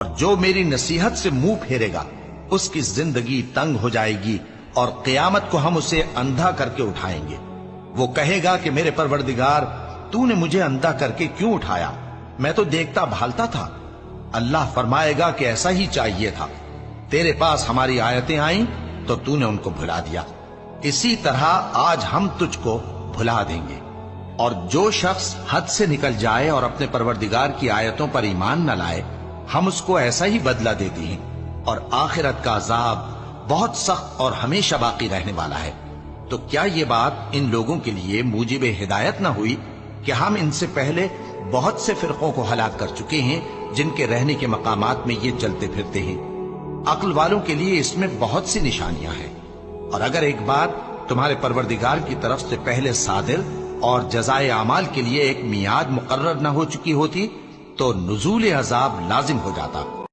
اور جو میری نصیحت سے منہ پھیرے گا اس کی زندگی تنگ ہو جائے گی، اور قیامت کو ہم اسے اندھا کر کے اٹھائیں گے۔ وہ کہے گا کہ میرے پروردگار، تو نے مجھے اندھا کر کے کیوں اٹھایا؟ میں تو دیکھتا بھالتا تھا۔ اللہ فرمائے گا کہ ایسا ہی چاہیے تھا، تیرے پاس ہماری آیتیں آئیں تو تو نے ان کو بھلا دیا، اسی طرح آج ہم تجھ کو بھلا دیں گے۔ اور جو شخص حد سے نکل جائے اور اپنے پروردگار کی آیتوں پر ایمان نہ لائے، ہم اس کو ایسا ہی بدلہ دیتے ہیں، اور آخرت کا عذاب بہت سخت اور ہمیشہ باقی رہنے والا ہے۔ تو کیا یہ بات ان لوگوں کے لیے موجب ہدایت نہ ہوئی کہ ہم ان سے پہلے بہت سے فرقوں کو ہلاک کر چکے ہیں جن کے رہنے کے مقامات میں یہ چلتے پھرتے ہیں؟ عقل والوں کے لیے اس میں بہت سی نشانیاں ہیں۔ اور اگر ایک بات تمہارے پروردگار کی طرف سے پہلے صادر اور جزائے اعمال کے لیے ایک میعاد مقرر نہ ہو چکی ہوتی تو نزول عذاب لازم ہو جاتا۔